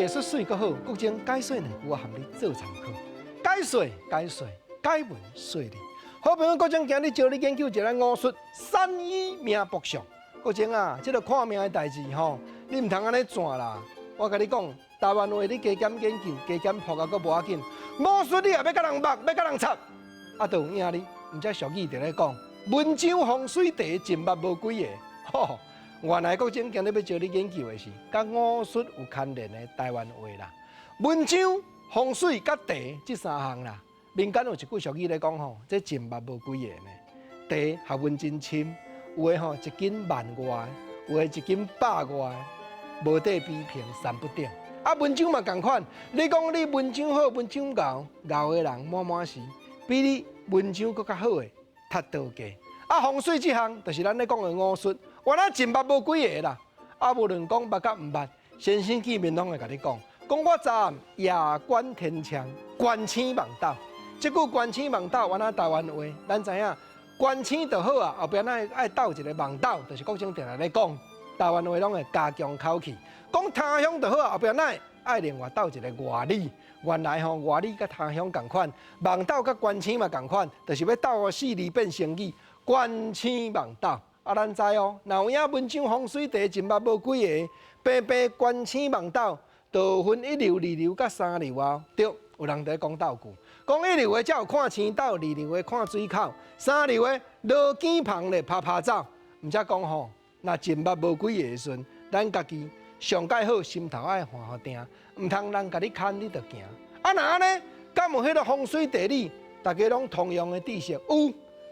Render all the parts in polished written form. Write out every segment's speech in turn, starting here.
术水阁好，国情解说两句含你做参考。解说、解文说理。好朋友，国情今日招你研究一个巫术三医命卜相。国情啊，这个看命的代志吼，你唔通安尼转啦。我甲你讲，台湾话你加减研究，加减扑啊，阁无要紧。巫术你也要甲人绑，要甲人插，啊，就有影哩。唔只俗语伫咧讲，文章风水地，真捌无几个。吼，原来国情今日要招你研究的是，甲巫术有牵连的台湾话啦。文章、风水、甲地这三项啦。民间有一句俗语咧讲吼，这真捌无几个呢。地学问真深，有的吼一斤万外，有的一斤百外，无地比平三不顶。啊，文章嘛共款，你讲你文章好，文章牛，牛的人满满是，比你文章搁较好的踢倒价。啊，风水这项就是咱咧讲的巫术，原来真捌无几个啦。啊，无论讲捌甲毋捌，先生见面拢会甲你讲，讲我昨暗夜观天窗，观星望斗。这句观星望斗，原来台湾话，咱知影观星就好啊，后边爱斗一个望斗，就是国情定定咧讲，台湾话拢会加强口气。讲他乡就好啊，后边爱另外斗一个外里。原来吼外里甲他乡共款，望斗甲观星嘛共款，就是要斗个四字变成语，观星望斗。啊，咱知哦，若有影文章风水地真捌无几个，平平观星望斗，就分一流、二流甲三流啊。对，有人在讲斗句，讲一流的才有看星斗，二流的看水口，三流的落井旁咧拍拍走。毋则讲吼，若真捌无几个的时阵，咱家己上介好心头爱换好定，毋通人甲你牵你就行。啊，若安尼，敢有迄个风水地理，大家拢通用的知识有。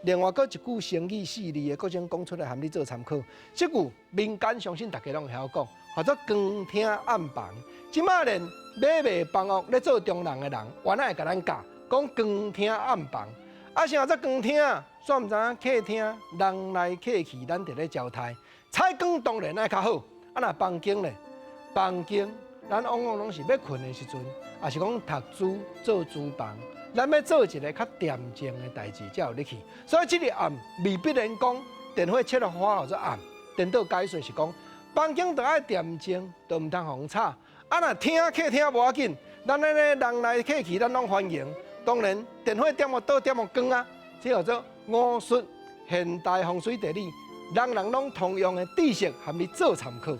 另外，搁一句成语四字的，国情讲出来，含你做参考。这句民间相信大家拢会晓讲，或者光听暗房。即马连买卖房屋咧做中人的人，原来会甲咱教讲光听暗房。啊，啥则光听？煞毋知影客厅人来客去，咱伫咧交代。采光当然爱较好。啊，若房间咧，房间咱往往拢是要困的时阵，也是讲读书做书房。咱要做一个较恬静的代志，才有力气。所以这个暗未必然讲电火切了花或者暗。颠倒解说是讲，房间就爱恬静，就唔通互吵。啊，若厅客厅无要紧，咱咧人来客去，咱拢欢迎。当然，电火点么倒点么光啊，这叫做巫术、现代风水地理，人人拢通用的知识，含你做参考。